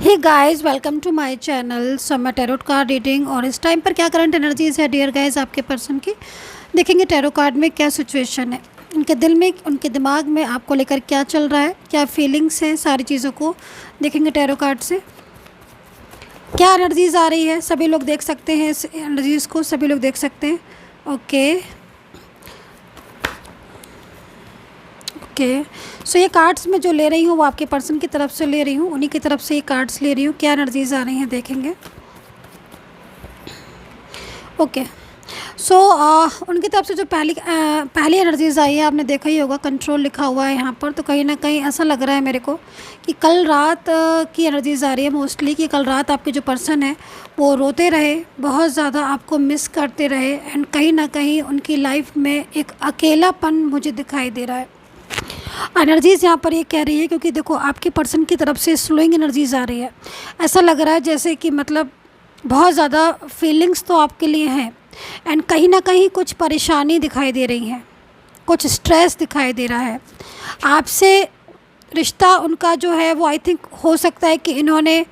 Hey guys, welcome to my channel. So मैं tarot card reading और इस time पर क्या करंट एनर्जीज है डियर गाइस आपके पर्सन की। देखेंगे टैरो कार्ड में क्या सिचुएशन है, उनके दिल में, उनके दिमाग में आपको लेकर क्या चल रहा है, क्या फीलिंग्स हैं, सारी चीज़ों को देखेंगे टैरो कार्ड से। क्या एनर्जीज आ रही है सभी लोग देख सकते हैं, इस एनर्जीज़ को सभी लोग देख सकते हैं। ओके सो ये कार्ड्स मैं जो ले रही हूँ वो आपके पर्सन की तरफ से ले रही हूँ, उन्हीं की तरफ से ये कार्ड्स ले रही हूँ। क्या एनर्जीज आ रही हैं देखेंगे। ओके सो उनकी तरफ से जो पहली एनर्जीज आई है, आपने देखा ही होगा कंट्रोल लिखा हुआ है यहाँ पर। तो कहीं ना कहीं ऐसा लग रहा है मेरे को कि कल रात की एनर्जीज आ रही है मोस्टली, कि कल रात आपके जो पर्सन है वो रोते रहे, बहुत ज़्यादा आपको मिस करते रहे, एंड कहीं ना कहीं उनकी लाइफ में एक अकेलापन मुझे दिखाई दे रहा है। एनर्जीज़ यहाँ पर ये कह रही है, क्योंकि देखो आपके पर्सन की तरफ से स्लोइंग एनर्जीज़ आ रही है। ऐसा लग रहा है जैसे कि मतलब बहुत ज़्यादा फीलिंग्स तो आपके लिए हैं, एंड कहीं ना कहीं कुछ परेशानी दिखाई दे रही है, कुछ स्ट्रेस दिखाई दे रहा है। आपसे रिश्ता उनका जो है वो आई थिंक हो सकता है कि इन्होंने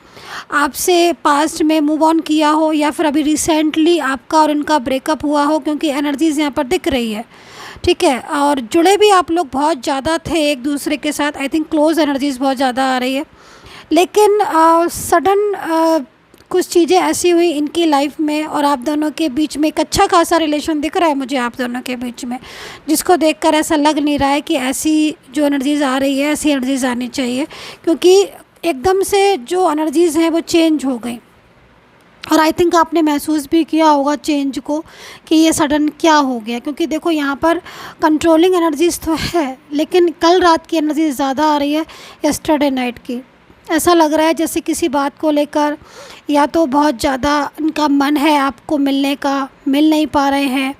आपसे पास्ट में मूव ऑन किया हो, या फिर अभी रिसेंटली आपका और इनका ब्रेकअप हुआ हो, क्योंकि एनर्जीज़ यहाँ पर दिख रही है। ठीक है, और जुड़े भी आप लोग बहुत ज़्यादा थे एक दूसरे के साथ। आई थिंक क्लोज एनर्जीज़ बहुत ज़्यादा आ रही है, लेकिन सडन कुछ चीज़ें ऐसी हुई इनकी लाइफ में और आप दोनों के बीच में एक अच्छा खासा रिलेशन दिख रहा है मुझे आप दोनों के बीच में, जिसको देखकर ऐसा लग नहीं रहा है कि ऐसी जो एनर्जीज़ आ रही है ऐसी एनर्जीज़ आनी चाहिए, क्योंकि एकदम से जो एनर्जीज़ हैं वो चेंज हो गई। और आई थिंक आपने महसूस भी किया होगा चेंज को, कि ये सडन क्या हो गया। क्योंकि देखो यहाँ पर कंट्रोलिंग एनर्जीज़ तो है, लेकिन कल रात की एनर्जी ज़्यादा आ रही है यस्टरडे नाइट की। ऐसा लग रहा है जैसे किसी बात को लेकर या तो बहुत ज़्यादा इनका मन है आपको मिलने का, मिल नहीं पा रहे हैं।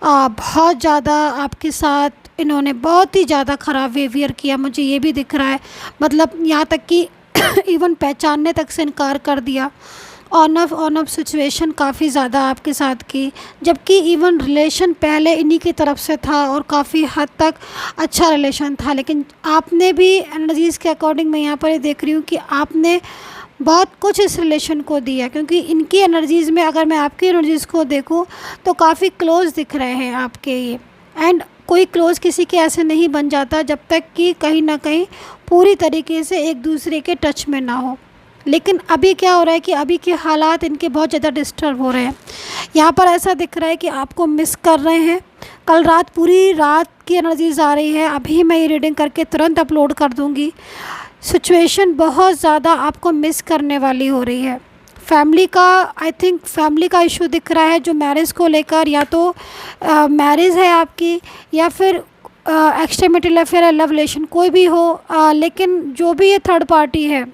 बहुत ज़्यादा आपके साथ इन्होंने बहुत ही ज़्यादा ख़राब बिहेवियर किया, मुझे ये भी दिख रहा है। मतलब यहाँ तक कि इवन पहचानने तक से इनकार कर दिया। ऑन ऑफ सिचुएशन काफ़ी ज़्यादा आपके साथ की, जबकि इवन रिलेशन पहले इन्हीं की तरफ से था और काफ़ी हद तक अच्छा रिलेशन था। लेकिन आपने भी एनर्जीज़ के अकॉर्डिंग मैं यहाँ पर ये देख रही हूँ कि आपने बहुत कुछ इस रिलेशन को दिया, क्योंकि इनकी एनर्जीज़ में अगर मैं आपकी एनर्जीज़ को देखूँ तो काफ़ी क्लोज दिख रहे हैं आपके ये। एंड कोई क्लोज किसी के ऐसे नहीं बन जाता जब तक कि कहीं ना कहीं पूरी तरीके से एक दूसरे के टच में ना हो। लेकिन अभी क्या हो रहा है कि अभी के हालात इनके बहुत ज़्यादा डिस्टर्ब हो रहे हैं। यहाँ पर ऐसा दिख रहा है कि आपको मिस कर रहे हैं। कल रात पूरी रात की एनर्जीज आ रही है। अभी मैं ये रीडिंग करके तुरंत अपलोड कर दूँगी। सिचुएशन बहुत ज़्यादा आपको मिस करने वाली हो रही है। फैमिली का आई थिंक फैमिली का इशू दिख रहा है, जो मैरिज को लेकर, या तो मैरिज है आपकी, या फिर एक्स्ट्रा मैरिटल अफेयर है, लव रिलेशन, कोई भी हो। लेकिन जो भी ये थर्ड पार्टी है,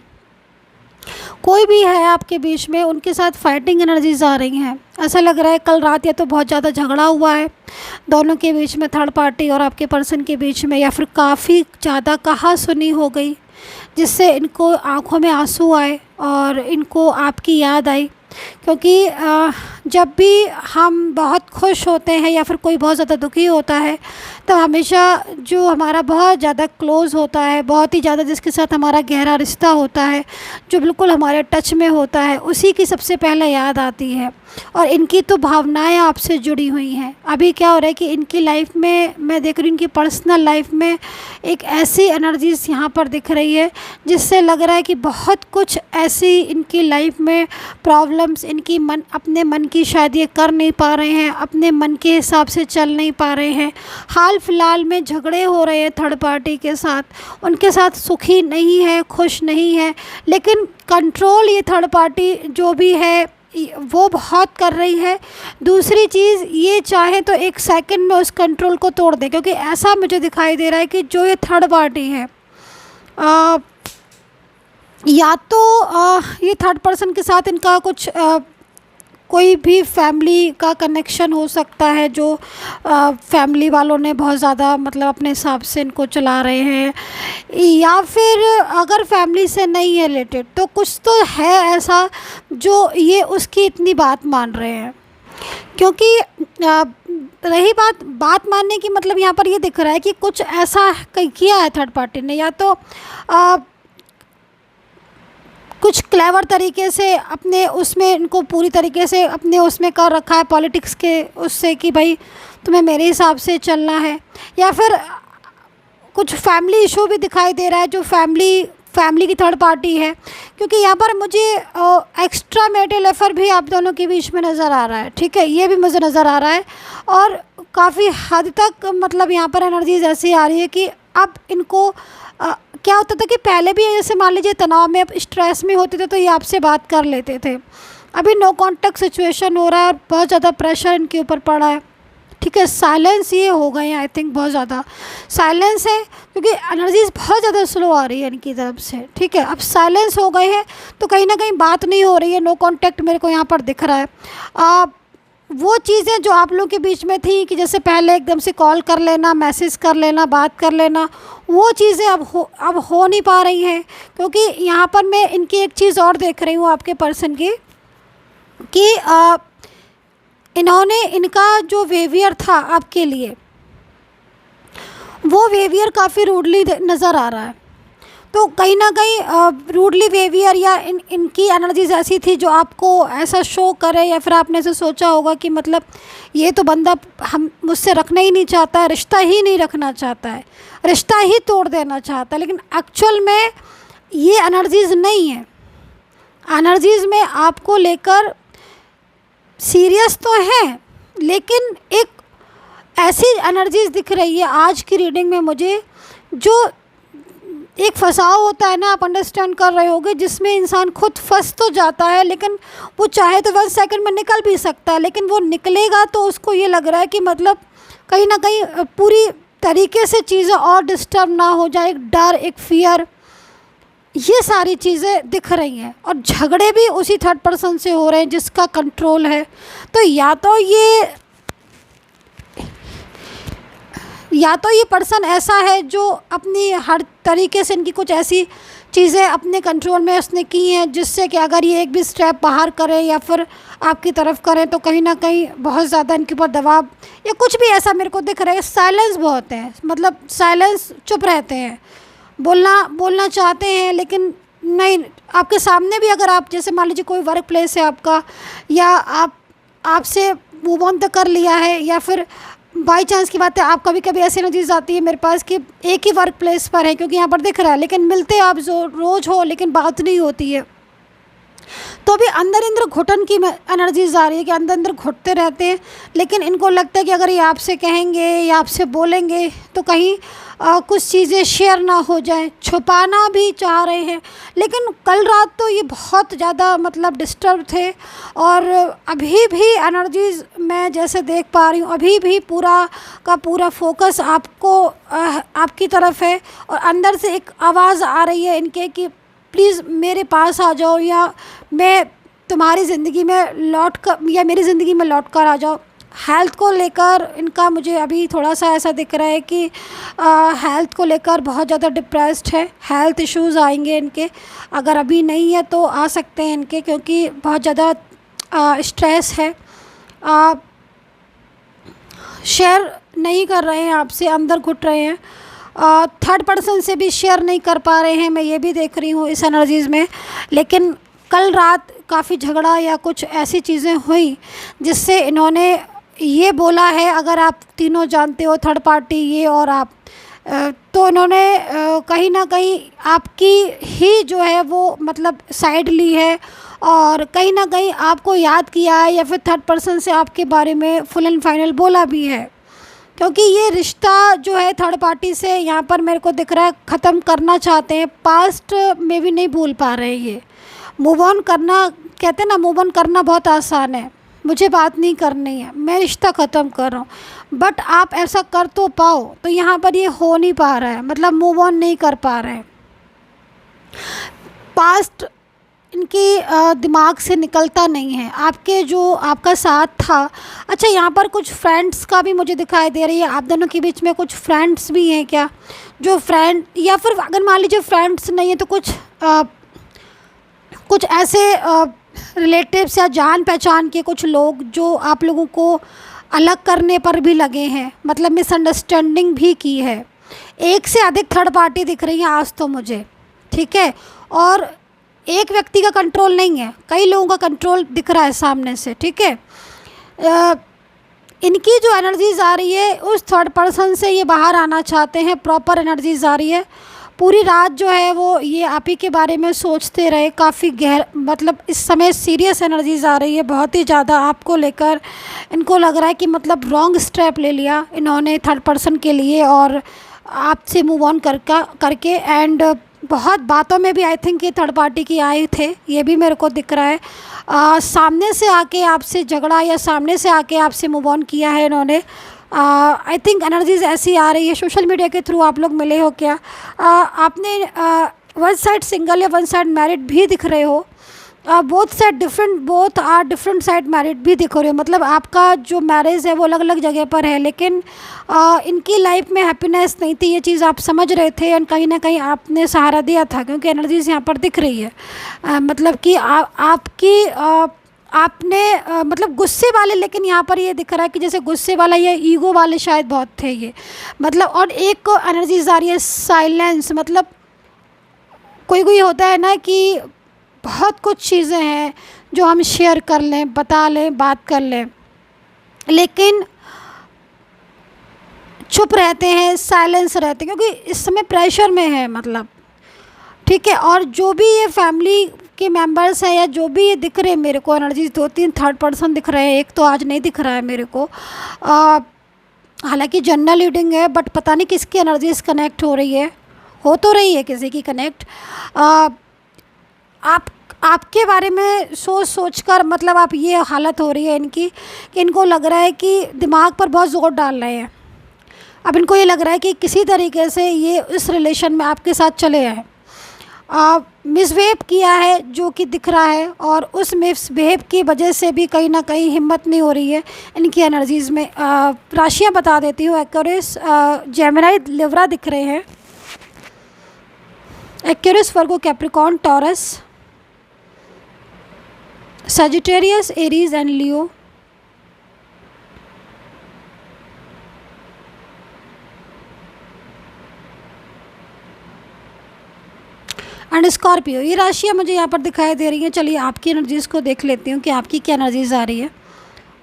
कोई भी है आपके बीच में, उनके साथ फाइटिंग एनर्जीज आ रही हैं। ऐसा लग रहा है कल रात या तो बहुत ज़्यादा झगड़ा हुआ है दोनों के बीच में, थर्ड पार्टी और आपके पर्सन के बीच में, या फिर काफ़ी ज़्यादा कहा सुनी हो गई, जिससे इनको आंखों में आंसू आए और इनको आपकी याद आई। क्योंकि जब भी हम बहुत खुश होते हैं या फिर कोई बहुत ज़्यादा दुखी होता है, तो हमेशा जो हमारा बहुत ज़्यादा क्लोज़ होता है, बहुत ही ज़्यादा जिसके साथ हमारा गहरा रिश्ता होता है, जो बिल्कुल हमारे टच में होता है, उसी की सबसे पहले याद आती है। और इनकी तो भावनाएं आपसे जुड़ी हुई हैं। अभी क्या हो रहा है कि इनकी लाइफ में मैं देख रही हूँ, इनकी पर्सनल लाइफ में एक ऐसी एनर्जीज यहाँ पर दिख रही है, जिससे लग रहा है कि बहुत कुछ ऐसी इनकी लाइफ में प्रॉब्लम्स, इनकी अपने मन की शायद ये कर नहीं पा रहे हैं, अपने मन के हिसाब से चल नहीं पा रहे हैं। हाल फिलहाल में झगड़े हो रहे हैं थर्ड पार्टी के साथ, उनके साथ सुखी नहीं है, खुश नहीं है। लेकिन कंट्रोल ये थर्ड पार्टी जो भी है वो बहुत कर रही है। दूसरी चीज़, ये चाहे तो एक सेकंड में उस कंट्रोल को तोड़ दे, क्योंकि ऐसा मुझे दिखाई दे रहा है कि जो ये थर्ड पार्टी है, या तो ये थर्ड पर्सन के साथ इनका कुछ कोई भी फैमिली का कनेक्शन हो सकता है, जो फैमिली वालों ने बहुत ज़्यादा मतलब अपने हिसाब से इनको चला रहे हैं, या फिर अगर फैमिली से नहीं है रिलेटेड तो कुछ तो है ऐसा जो ये उसकी इतनी बात मान रहे हैं। क्योंकि रही बात मानने की, मतलब यहाँ पर ये दिख रहा है कि कुछ ऐसा किया है थर्ड पार्टी ने, या तो कुछ क्लेवर तरीके से अपने उसमें इनको पूरी तरीके से अपने उसमें कर रखा है पॉलिटिक्स के उससे कि भाई तुम्हें मेरे हिसाब से चलना है, या फिर कुछ फैमिली इशू भी दिखाई दे रहा है जो फैमिली की थर्ड पार्टी है, क्योंकि यहाँ पर मुझे एक्स्ट्रा मैरिटल अफेयर भी आप दोनों के बीच में नज़र आ रहा है। ठीक है, ये भी मुझे नज़र आ रहा है और काफ़ी हद तक मतलब यहाँ पर एनर्जीज ऐसी आ रही है कि अब इनको क्या होता था कि पहले भी जैसे मान लीजिए तनाव में, अब स्ट्रेस में होते थे तो ये आपसे बात कर लेते थे। अभी नो कॉन्टेक्ट सिचुएशन हो रहा है और बहुत ज़्यादा प्रेशर इनके ऊपर पड़ा है। ठीक है, साइलेंस ये हो गए हैं, आई थिंक बहुत ज़्यादा साइलेंस है क्योंकि एनर्जीज बहुत ज़्यादा स्लो आ रही है इनकी तरफ से। ठीक है, अब साइलेंस हो गए हैं तो कहीं ना कहीं बात नहीं हो रही है, नो कॉन्टेक्ट मेरे को यहाँ पर दिख रहा है। वो चीज़ें जो आप लोगों के बीच में थी कि जैसे पहले एकदम से कॉल कर लेना, मैसेज कर लेना, बात कर लेना, वो चीज़ें अब हो नहीं पा रही हैं, क्योंकि यहाँ पर मैं इनकी एक चीज़ और देख रही हूँ आपके पर्सन की कि इन्होंने इनका जो बिहेवियर था आपके लिए वो बिहेवियर काफ़ी रूडली नज़र आ रहा है। तो कहीं ना कहीं रूडली बिहेवियर या इनकी एनर्जीज ऐसी थी जो आपको ऐसा शो करे, या फिर आपने ऐसे सोचा होगा कि मतलब ये तो बंदा हम मुझसे रखना ही नहीं चाहता है, रिश्ता ही नहीं रखना चाहता है, रिश्ता ही तोड़ देना चाहता है। लेकिन एक्चुअल में ये एनर्जीज नहीं है। एनर्जीज में आपको लेकर सीरियस तो हैं, लेकिन एक ऐसी एनर्जीज दिख रही है आज की रीडिंग में मुझे, जो एक फंसाव होता है ना, आप अंडरस्टैंड कर रहे होगे, जिसमें इंसान खुद फंस तो जाता है लेकिन वो चाहे तो 1 सेकंड में निकल भी सकता है, लेकिन वो निकलेगा तो उसको ये लग रहा है कि मतलब कहीं ना कहीं पूरी तरीके से चीज़ें और डिस्टर्ब ना हो जाए, एक डर, एक फियर, ये सारी चीज़ें दिख रही हैं। और झगड़े भी उसी थर्ड पर्सन से हो रहे हैं जिसका कंट्रोल है। तो या तो ये पर्सन ऐसा है जो अपनी हर तरीके से इनकी कुछ ऐसी चीज़ें अपने कंट्रोल में उसने की हैं जिससे कि अगर ये एक भी स्टेप बाहर करें या फिर आपकी तरफ करें तो कहीं ना कहीं बहुत ज़्यादा इनके ऊपर दबाव या कुछ भी ऐसा मेरे को दिख रहा है। साइलेंस बहुत है, मतलब साइलेंस, चुप रहते हैं, बोलना चाहते हैं लेकिन नहीं। आपके सामने भी अगर आप जैसे मान लीजिए कोई वर्क प्लेस है आपका, या आपसे मूव ऑन तो कर लिया है, या फिर बाई चांस की बात है आप कभी कभी ऐसी एनर्जीज आती है मेरे पास कि एक ही वर्क प्लेस पर है, क्योंकि यहाँ पर दिख रहा है, लेकिन मिलते आप जो रोज़ हो लेकिन बात नहीं होती है। तो अभी अंदर घुटन की एनर्जीज आ रही है कि अंदर घुटते रहते हैं, लेकिन इनको लगता है कि अगर ये आपसे कहेंगे या आपसे बोलेंगे तो कहीं कुछ चीज़ें शेयर ना हो जाए, छुपाना भी चाह रहे हैं। लेकिन कल रात तो ये बहुत ज़्यादा मतलब डिस्टर्ब थे, और अभी भी एनर्जीज मैं जैसे देख पा रही हूँ अभी भी पूरा का पूरा फोकस आपकी तरफ है, और अंदर से एक आवाज़ आ रही है इनके कि प्लीज़ मेरे पास आ जाओ, या मैं तुम्हारी ज़िंदगी में मेरी ज़िंदगी में लौट कर आ जाओ। हेल्थ को लेकर इनका मुझे अभी थोड़ा सा ऐसा दिख रहा है कि हेल्थ को लेकर बहुत ज़्यादा डिप्रेस्ड है, हेल्थ इश्यूज़ आएंगे इनके, अगर अभी नहीं है तो आ सकते हैं इनके, क्योंकि बहुत ज़्यादा स्ट्रेस है। शेयर नहीं कर रहे हैं आपसे, अंदर घुट रहे हैं, थर्ड पर्सन से भी शेयर नहीं कर पा रहे हैं, मैं ये भी देख रही हूँ इस एनर्जीज़ में। लेकिन कल रात काफ़ी झगड़ा या कुछ ऐसी चीज़ें हुई जिससे इन्होंने ये बोला है, अगर आप तीनों जानते हो थर्ड पार्टी ये और आप, तो इन्होंने कहीं ना कहीं आपकी ही जो है वो मतलब साइड ली है, और कहीं ना कहीं आपको याद किया है, या फिर थर्ड पर्सन से आपके बारे में फुल एंड फाइनल बोला भी है, क्योंकि ये रिश्ता जो है थर्ड पार्टी से यहाँ पर मेरे को दिख रहा है ख़त्म करना चाहते हैं। पास्ट में भी नहीं भूल पा रहे ये, मूव ऑन करना, कहते हैं ना मूव ऑन करना बहुत आसान है, मुझे बात नहीं करनी है, मैं रिश्ता ख़त्म कर रहा हूँ, बट आप ऐसा कर तो पाओ, तो यहाँ पर ये हो नहीं पा रहा है, मतलब मूव ऑन नहीं कर पा रहे हैं। पास्ट इनकी दिमाग से निकलता नहीं है, आपका साथ था। अच्छा, यहाँ पर कुछ फ्रेंड्स का भी मुझे दिखाई दे रही है, आप दोनों के बीच में कुछ फ्रेंड्स भी हैं क्या, जो फ्रेंड, या फिर अगर मान लीजिए फ्रेंड्स नहीं है तो कुछ ऐसे रिलेटिव्स या जान पहचान के कुछ लोग जो आप लोगों को अलग करने पर भी लगे हैं, मतलब मिसअंडरस्टैंडिंग भी की है। एक से अधिक थर्ड पार्टी दिख रही है आज तो मुझे, ठीक है। और एक व्यक्ति का कंट्रोल नहीं है, कई लोगों का कंट्रोल दिख रहा है सामने से, ठीक है। इनकी जो एनर्जीज आ रही है उस थर्ड पर्सन से ये बाहर आना चाहते हैं, प्रॉपर एनर्जीज आ रही है। पूरी रात जो है वो ये आप ही के बारे में सोचते रहे, काफ़ी मतलब इस समय सीरियस एनर्जीज आ रही है बहुत ही ज़्यादा आपको लेकर। इनको लग रहा है कि मतलब रॉन्ग स्टेप ले लिया इन्होंने थर्ड पर्सन के लिए और आपसे मूव ऑन करके एंड बहुत बातों में भी आई थिंक ये थर्ड पार्टी की आए थे, ये भी मेरे को दिख रहा है। सामने से आके आपसे झगड़ा या सामने से आके आपसे मूव ऑन किया है इन्होंने। आई थिंक एनर्जीज ऐसी आ रही है, सोशल मीडिया के थ्रू आप लोग मिले हो क्या? आपने वन साइड सिंगल या वन साइड मैरिड भी दिख रहे हो, both are different side married भी दिख रहे हो। मतलब आपका जो मैरिज है वो अलग अलग जगह पर है, लेकिन इनकी लाइफ में हैप्पीनेस नहीं थी, ये चीज़ आप समझ रहे थे एंड कहीं ना कहीं आपने सहारा दिया था, क्योंकि एनर्जीज यहाँ पर दिख रही है। मतलब कि आपने मतलब गुस्से वाले, लेकिन यहाँ पर ये दिख रहा है कि जैसे गुस्से वाला या ईगो वाले शायद बहुत थे ये, मतलब। और एक एनर्जीज आ रही है साइलेंस, मतलब कोई होता है ना कि बहुत कुछ चीज़ें हैं जो हम शेयर कर लें, बता लें, बात कर लें, लेकिन चुप रहते हैं, साइलेंस रहते हैं, क्योंकि इस समय प्रेशर में है, मतलब ठीक है। और जो भी ये फैमिली के मेंबर्स हैं या जो भी ये दिख रहे हैं मेरे को एनर्जीज, 2-3 थर्ड पर्सन दिख रहे हैं, एक तो आज नहीं दिख रहा है मेरे को। हालांकि जनरल रीडिंग है, बट पता नहीं किसकी एनर्जीज कनेक्ट हो रही है, हो तो रही है किसी की कनेक्ट। आपके बारे में सोच कर मतलब आप ये हालत हो रही है इनकी कि इनको लग रहा है कि दिमाग पर बहुत ज़ोर डाल रहे हैं। अब इनको ये लग रहा है कि किसी तरीके से ये इस रिलेशन में आपके साथ चले आए, मिसबिहेव किया है जो कि दिख रहा है, और उस मिसबिहेव की वजह से भी कहीं ना कहीं हिम्मत नहीं हो रही है इनकी एनर्जीज़ में। राशियाँ बता देती हूँ। एक्वेरियस, जेमिनी, लिब्रा दिख रहे हैं। Aquarius, Virgo, Capricorn, taurus, Sagittarius, Aries and Leo. And Scorpio. ये राशियाँ मुझे यहाँ पर दिखाई दे रही हैं। चलिए आपकी एनर्जीज़ को देख लेती हूँ कि आपकी क्या एनर्जीज़ आ रही है।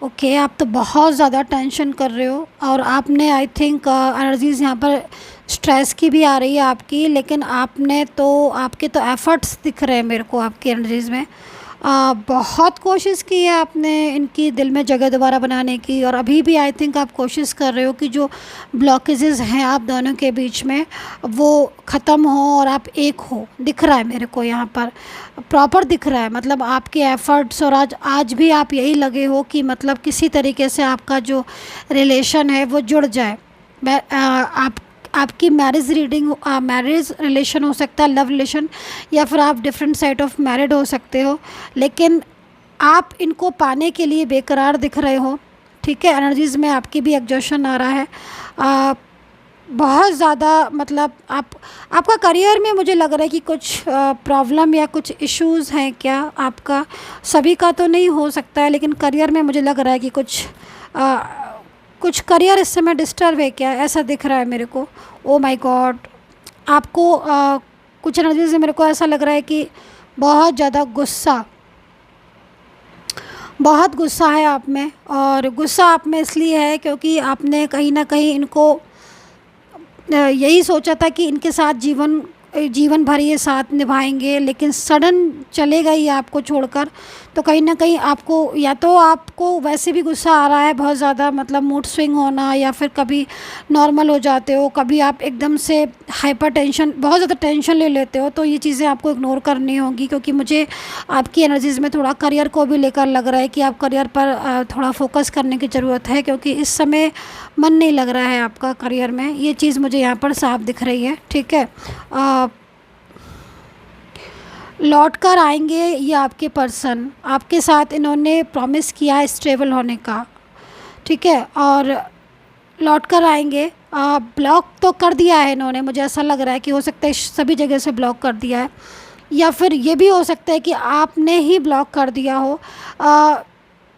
ओके, आप तो बहुत ज़्यादा टेंशन कर रहे हो, और आपने आई थिंक एनर्जीज़ यहाँ पर स्ट्रेस की भी आ रही है आपकी, लेकिन आपके तो एफ़र्ट्स दिख रहे हैं मेरे को आपकी एनर्जीज़ में। बहुत कोशिश की है आपने इनकी दिल में जगह दोबारा बनाने की, और अभी भी आई थिंक आप कोशिश कर रहे हो कि जो ब्लॉकेजेस हैं आप दोनों के बीच में वो ख़त्म हो और आप एक हो। दिख रहा है मेरे को यहाँ पर, प्रॉपर दिख रहा है, मतलब आपके एफ़र्ट्स। और आज भी आप यही लगे हो कि मतलब किसी तरीके से आपका जो रिलेशन है वो जुड़ जाए। आपकी मैरिज रिलेशन हो सकता है, लव रिलेशन, या फिर आप डिफरेंट साइड ऑफ मैरिड हो सकते हो, लेकिन आप इनको पाने के लिए बेकरार दिख रहे हो, ठीक है। एनर्जीज़ में आपकी भी एग्जॉशन आ रहा है बहुत ज़्यादा। मतलब आपका करियर में मुझे लग रहा है कि कुछ प्रॉब्लम या कुछ इश्यूज़ हैं क्या आपका, सभी का तो नहीं हो सकता है, लेकिन करियर में मुझे लग रहा है कि कुछ करियर इस समय डिस्टर्ब है क्या, ऐसा दिख रहा है मेरे को। ओ माय गॉड, आपको कुछ एनर्जी से मेरे को ऐसा लग रहा है कि बहुत ज़्यादा बहुत गुस्सा है आप में, और गुस्सा आप में इसलिए है क्योंकि आपने कहीं ना कहीं इनको यही सोचा था कि इनके साथ जीवन भर ये साथ निभाएंगे, लेकिन सडन चले गए ये आपको छोड़कर। तो कहीं ना कहीं आपको, या तो आपको वैसे भी गुस्सा आ रहा है बहुत ज़्यादा, मतलब मूड स्विंग होना, या फिर कभी नॉर्मल हो जाते हो, कभी आप एकदम से हाइपर टेंशन, बहुत ज़्यादा टेंशन ले लेते हो। तो ये चीज़ें आपको इग्नोर करनी होगी, क्योंकि मुझे आपकी एनर्जीज़ में थोड़ा करियर को भी लेकर लग रहा है कि आप करियर पर थोड़ा फोकस करने की ज़रूरत है, क्योंकि इस समय मन नहीं लग रहा है आपका करियर में। ये चीज़ मुझे यहाँ पर साफ दिख रही है, ठीक है। लौट कर आएंगे ये आपके पर्सन, आपके साथ इन्होंने प्रॉमिस किया है स्टेबल होने का, ठीक है, और लौट कर आएंगे। ब्लॉक तो कर दिया है इन्होंने, मुझे ऐसा लग रहा है कि हो सकता है सभी जगह से ब्लॉक कर दिया है, या फिर ये भी हो सकता है कि आपने ही ब्लॉक कर दिया हो।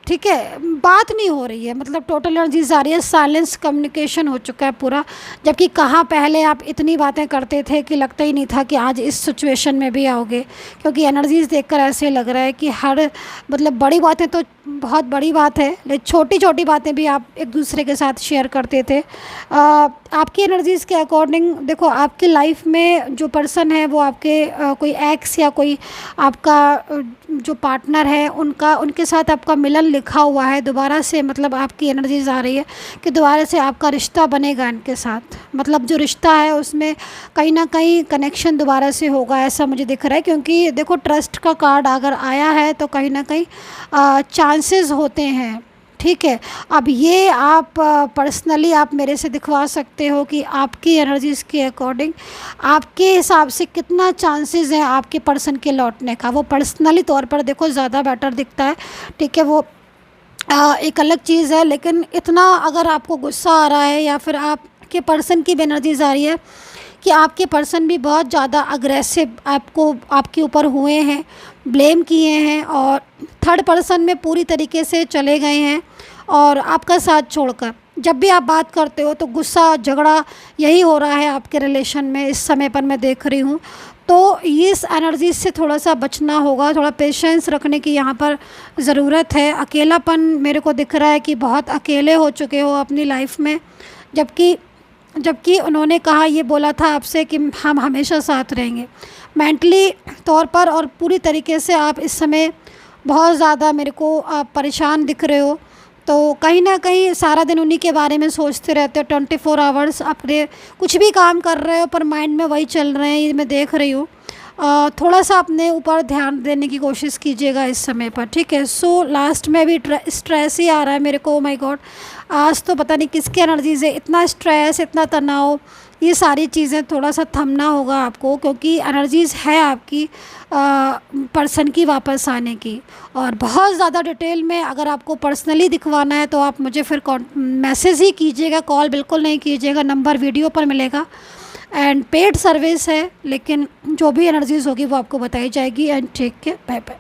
ठीक है, बात नहीं हो रही है, मतलब टोटल एनर्जीज आ रही है, साइलेंस कम्युनिकेशन हो चुका है पूरा। जबकि कहाँ पहले आप इतनी बातें करते थे कि लगता ही नहीं था कि आज इस सिचुएशन में भी आओगे, क्योंकि एनर्जीज देखकर ऐसे लग रहा है कि हर मतलब बड़ी बातें तो बहुत बड़ी बात है, लेकिन छोटी छोटी बातें भी आप एक दूसरे के साथ शेयर करते थे। आपकी एनर्जीज़ के अकॉर्डिंग देखो, आपकी लाइफ में जो पर्सन है वो आपके कोई एक्स या कोई आपका जो पार्टनर है उनके साथ आपका मिलन लिखा हुआ है दोबारा से, मतलब आपकी एनर्जीज आ रही है कि दोबारा से आपका रिश्ता बनेगा इनके साथ, मतलब जो रिश्ता है उसमें कहीं ना कहीं कनेक्शन दोबारा से होगा, ऐसा मुझे दिख रहा है। क्योंकि देखो ट्रस्ट का कार्ड अगर आया है तो कहीं ना कहीं चांसेस होते हैं, ठीक है। अब ये आप पर्सनली आप मेरे से दिखवा सकते हो कि आपकी एनर्जीज़ के अकॉर्डिंग आपके हिसाब से कितना चांसेस है आपके पर्सन के लौटने का। वो पर्सनली तौर पर देखो ज़्यादा बेटर दिखता है, ठीक है, वो एक अलग चीज़ है। लेकिन इतना अगर आपको गुस्सा आ रहा है या फिर आपके पर्सन की भी एनर्जीज आ रही है कि आपके पर्सन भी बहुत ज़्यादा अग्रेसिव आपके ऊपर हुए हैं, ब्लेम किए हैं और थर्ड पर्सन में पूरी तरीके से चले गए हैं और आपका साथ छोड़कर। जब भी आप बात करते हो तो गुस्सा झगड़ा यही हो रहा है आपके रिलेशन में इस समय पर मैं देख रही हूँ। तो इस एनर्जी से थोड़ा सा बचना होगा, थोड़ा पेशेंस रखने की यहाँ पर ज़रूरत है। अकेलापन मेरे को दिख रहा है कि बहुत अकेले हो चुके हो अपनी लाइफ में, जबकि उन्होंने कहा, ये बोला था आपसे कि हम हमेशा साथ रहेंगे। मेंटली तौर पर और पूरी तरीके से आप इस समय बहुत ज़्यादा मेरे को आप परेशान दिख रहे हो। तो कहीं ना कहीं सारा दिन उन्हीं के बारे में सोचते रहते हो, 24 आवर्स अपने कुछ भी काम कर रहे हो पर माइंड में वही चल रहे हैं, ये मैं देख रही हूँ। थोड़ा सा अपने ऊपर ध्यान देने की कोशिश कीजिएगा इस समय पर, ठीक है। सो लास्ट में भी स्ट्रेस ही आ रहा है मेरे को। माय गॉड, आज तो पता नहीं किसकी एनर्जीज है, इतना स्ट्रेस, इतना तनाव, ये सारी चीज़ें थोड़ा सा थमना होगा आपको, क्योंकि एनर्जीज़ है आपकी पर्सन की वापस आने की। और बहुत ज़्यादा डिटेल में अगर आपको पर्सनली दिखवाना है तो आप मुझे फिर मैसेज ही कीजिएगा, कॉल बिल्कुल नहीं कीजिएगा, नंबर वीडियो पर मिलेगा। एंड पेड सर्विस है, लेकिन जो भी एनर्जीज़ होगी वो आपको बताई जाएगी। And take care, bye bye.